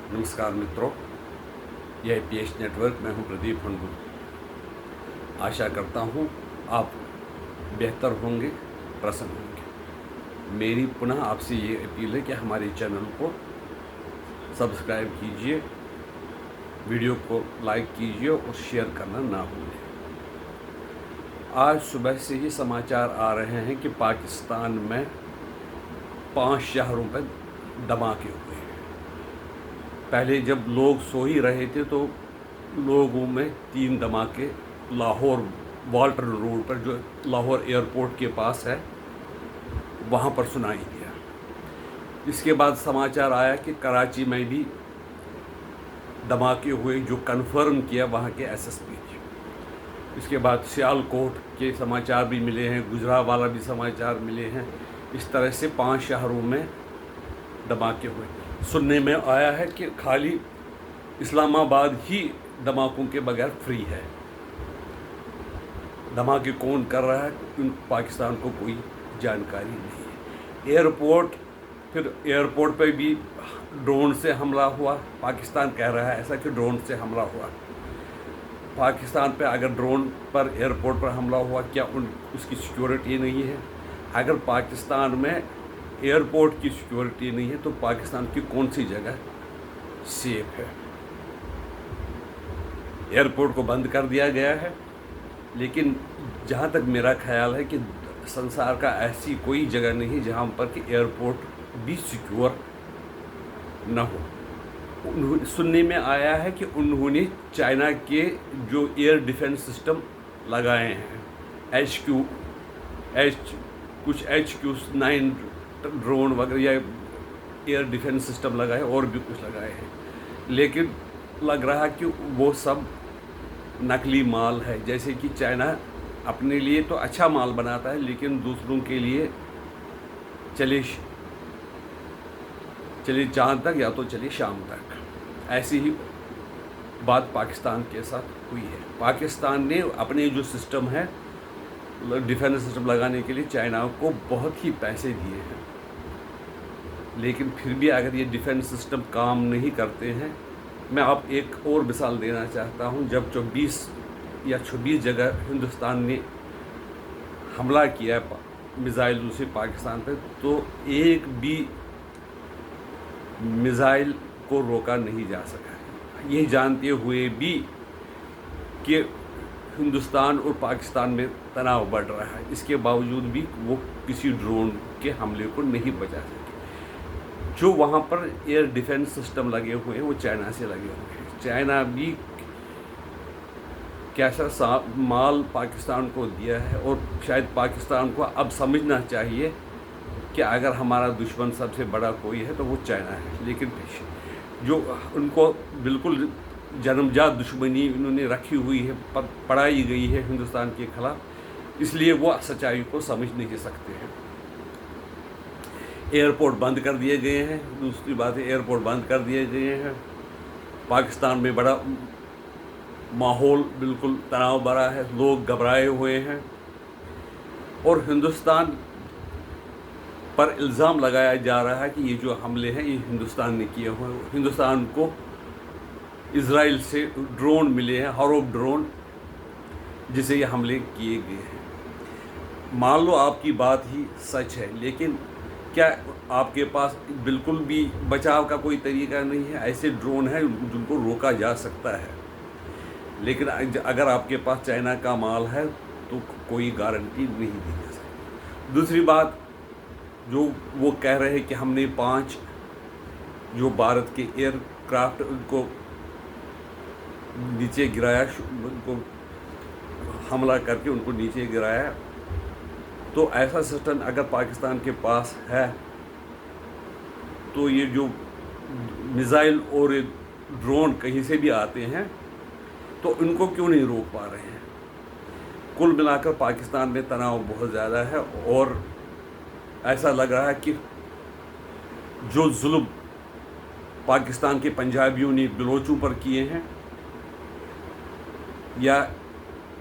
नमस्कार मित्रों, यह पीएच नेटवर्क। मैं हूं प्रदीप हंडू। आशा करता हूं आप बेहतर होंगे, प्रसन्न होंगे। मेरी पुनः आपसे ये अपील है कि हमारे चैनल को सब्सक्राइब कीजिए, वीडियो को लाइक कीजिए और शेयर करना ना भूलें। आज सुबह से ही समाचार आ रहे हैं कि पाकिस्तान में 5 शहरों पर धमाके हुए हैं। पहले जब लोग सो ही रहे थे तो लोगों में 3 धमाके लाहौर वाल्टर रोड पर, जो लाहौर एयरपोर्ट के पास है, वहाँ पर सुनाई दिया। इसके बाद समाचार आया कि कराची में भी धमाके हुए, जो कन्फर्म किया वहाँ के एसएसपी ने। इसके बाद सियालकोट के समाचार भी मिले हैं, गुजरावाला भी समाचार मिले हैं। इस तरह से 5 शहरों में धमाके हुए। सुनने में आया है कि खाली इस्लामाबाद ही धमाकों के बगैर फ्री है। धमाके कौन कर रहा है, पाकिस्तान को कोई जानकारी नहीं है। फिर एयरपोर्ट पे भी ड्रोन से हमला हुआ। पाकिस्तान कह रहा है ऐसा कि ड्रोन से हमला हुआ। पाकिस्तान पे अगर ड्रोन पर एयरपोर्ट पर हमला हुआ, क्या उसकी सिक्योरिटी नहीं है? अगर पाकिस्तान में एयरपोर्ट की सिक्योरिटी नहीं है तो पाकिस्तान की कौन सी जगह सेफ है? एयरपोर्ट को बंद कर दिया गया है, लेकिन जहाँ तक मेरा ख्याल है कि संसार का ऐसी कोई जगह नहीं है जहाँ पर कि एयरपोर्ट भी सिक्योर न हो। सुनने में आया है कि उन्होंने चाइना के जो एयर डिफेंस सिस्टम लगाए हैं, HQ9 ड्रोन वगैरह या एयर डिफेंस सिस्टम लगाए, और भी कुछ लगाए हैं, लेकिन लग रहा कि वो सब नकली माल है। जैसे कि चाइना अपने लिए तो अच्छा माल बनाता है, लेकिन दूसरों के लिए चले चांद तक या तो चले शाम तक। ऐसी ही बात पाकिस्तान के साथ हुई है। पाकिस्तान ने अपने जो सिस्टम है, डिफेंस सिस्टम लगाने के लिए चाइना को बहुत ही पैसे दिए हैं, लेकिन फिर भी अगर ये डिफेंस सिस्टम काम नहीं करते हैं। मैं आप एक और मिसाल देना चाहता हूँ। जब 24 या 26 जगह हिंदुस्तान ने हमला किया मिज़ाइलों से पाकिस्तान पर, तो एक भी मिज़ाइल को रोका नहीं जा सका। ये जानते हुए भी कि हिंदुस्तान और पाकिस्तान में तनाव बढ़ रहा है, इसके बावजूद भी वो किसी ड्रोन के हमले को नहीं बचा सके। जो वहाँ पर एयर डिफेंस सिस्टम लगे हुए हैं वो चाइना से लगे हुए हैं। चाइना भी कैसा माल पाकिस्तान को दिया है, और शायद पाकिस्तान को अब समझना चाहिए कि अगर हमारा दुश्मन सबसे बड़ा कोई है तो वो चाइना है। लेकिन जो उनको बिल्कुल जन्मजात दुश्मनी उन्होंने रखी हुई है, पढ़ाई गई है हिंदुस्तान के खिलाफ, इसलिए वो सच्चाई को समझ नहीं सकते हैं। एयरपोर्ट बंद कर दिए गए हैं। दूसरी बात है, एयरपोर्ट बंद कर दिए गए हैं। पाकिस्तान में बड़ा माहौल बिल्कुल तनाव भरा है, लोग घबराए हुए हैं, और हिंदुस्तान पर इल्ज़ाम लगाया जा रहा है कि ये जो हमले हैं ये हिंदुस्तान ने किए हुए हैं। हिंदुस्तान को इजराइल से ड्रोन मिले हैं, हरोब ड्रोन, जिसे ये हमले किए गए हैं। मान लो आपकी बात ही सच है, लेकिन क्या आपके पास बिल्कुल भी बचाव का कोई तरीका नहीं है? ऐसे ड्रोन हैं जिनको रोका जा सकता है, लेकिन अगर आपके पास चाइना का माल है तो कोई गारंटी नहीं दी जा सकती। दूसरी बात, जो वो कह रहे हैं कि हमने 5 जो भारत के एयरक्राफ्ट उनको नीचे गिराया, उनको हमला करके उनको नीचे गिराया, तो ऐसा सिस्टम अगर पाकिस्तान के पास है तो ये जो मिज़ाइल और ड्रोन कहीं से भी आते हैं तो इनको क्यों नहीं रोक पा रहे हैं? कुल मिलाकर पाकिस्तान में तनाव बहुत ज़्यादा है, और ऐसा लग रहा है कि जो जुल्म पाकिस्तान के पंजाबियों ने बलोचों पर किए हैं, या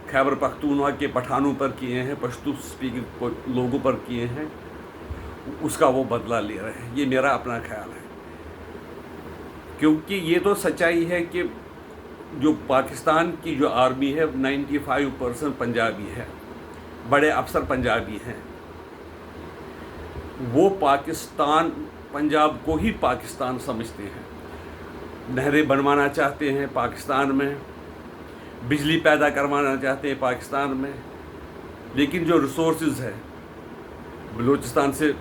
खैबर पख्तूनख्वा के पठानों पर किए हैं, पश्तो स्पीकिंग लोगों पर किए हैं, उसका वो बदला ले रहे हैं। ये मेरा अपना ख्याल है। क्योंकि ये तो सच्चाई है कि जो पाकिस्तान की जो आर्मी है 95% पंजाबी है, बड़े अफसर पंजाबी हैं। वो पाकिस्तान, पंजाब को ही पाकिस्तान समझते हैं। नहरें बनवाना चाहते हैं पाकिस्तान में, बिजली पैदा करवाना चाहते हैं पाकिस्तान में, लेकिन जो रिसोर्सेज है बलूचिस्तान से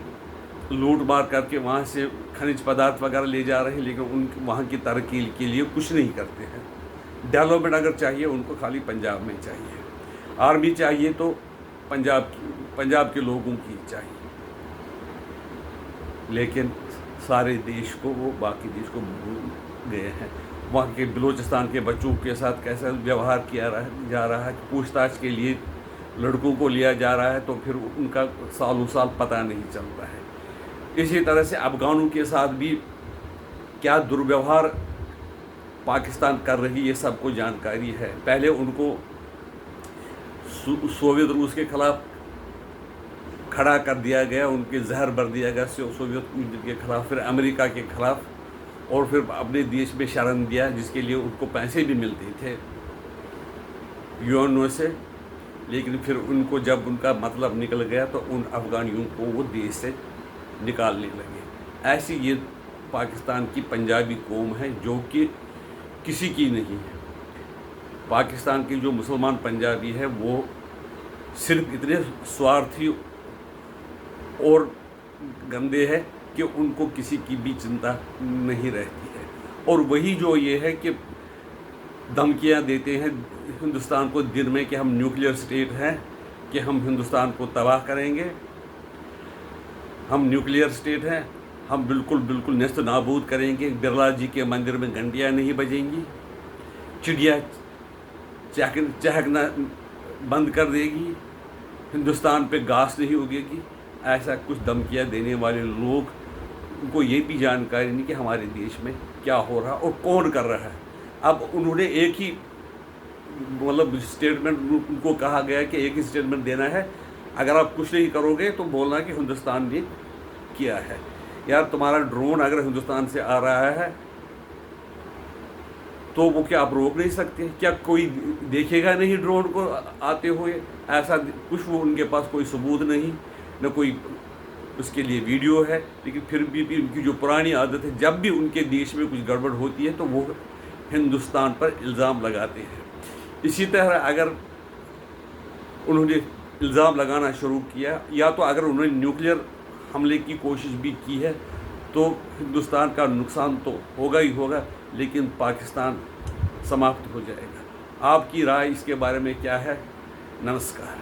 लूट मार करके वहाँ से खनिज पदार्थ वगैरह ले जा रहे हैं, लेकिन उन वहाँ की तरक्की के लिए कुछ नहीं करते हैं। डेवलपमेंट अगर चाहिए उनको खाली पंजाब में चाहिए, आर्मी चाहिए तो पंजाब के लोगों की चाहिए, लेकिन सारे देश को, वो बाकी देश को भूल गए हैं। वहाँ के बलूचिस्तान के बच्चों के साथ कैसा व्यवहार किया जा रहा है, पूछताछ के लिए लड़कों को लिया जा रहा है तो फिर उनका सालों साल पता नहीं चलता है। इसी तरह से अफगानों के साथ भी क्या दुर्व्यवहार पाकिस्तान कर रही है, सबको जानकारी है। पहले उनको सोवियत रूस के खिलाफ खड़ा कर दिया गया, उनके जहर भर दिया गया सोवियत यूनियन के खिलाफ, फिर अमेरिका के खिलाफ, और फिर अपने देश में शरण दिया, जिसके लिए उनको पैसे भी मिलते थे यूएनओ से। लेकिन फिर उनको जब उनका मतलब निकल गया तो उन अफगानियों को वो देश से निकालने लगे। ऐसी ये पाकिस्तान की पंजाबी कौम है जो कि किसी की नहीं है। पाकिस्तान के जो मुसलमान पंजाबी है वो सिर्फ इतने स्वार्थी और गंदे हैं कि उनको किसी की भी चिंता नहीं रहती है। और वही जो ये है कि धमकियां देते हैं हिंदुस्तान को दिन में कि हम न्यूक्लियर स्टेट हैं, कि हम हिंदुस्तान को तबाह करेंगे, हम न्यूक्लियर स्टेट हैं, हम बिल्कुल नेस्त नाबूद करेंगे, बिरला जी के मंदिर में घंटियाँ नहीं बजेंगी, चिड़िया चहकना बंद कर देगी, हिंदुस्तान पे घास नहीं उगेगी। ऐसा कुछ धमकियाँ देने वाले लोग, उनको ये भी जानकारी नहीं कि हमारे देश में क्या हो रहा और कौन कर रहा है। अब उन्होंने एक ही मतलब स्टेटमेंट, उनको कहा गया कि एक ही स्टेटमेंट देना है, अगर आप कुछ नहीं करोगे तो बोलना कि हिंदुस्तान ने किया है। यार तुम्हारा ड्रोन अगर हिंदुस्तान से आ रहा है तो वो क्या आप रोक नहीं सकते? क्या कोई देखेगा नहीं ड्रोन को आते हुए? ऐसा कुछ वो उनके पास कोई सबूत नहीं, न कोई उसके लिए वीडियो है। लेकिन फिर भी उनकी जो पुरानी आदत है, जब भी उनके देश में कुछ गड़बड़ होती है तो वो हिंदुस्तान पर इल्ज़ाम लगाते हैं। इसी तरह अगर उन्होंने इल्ज़ाम लगाना शुरू किया, या तो अगर उन्होंने न्यूक्लियर हमले की कोशिश भी की है, तो हिंदुस्तान का नुकसान तो होगा ही होगा, लेकिन पाकिस्तान समाप्त हो जाएगा। आपकी राय इसके बारे में क्या है? नमस्कार।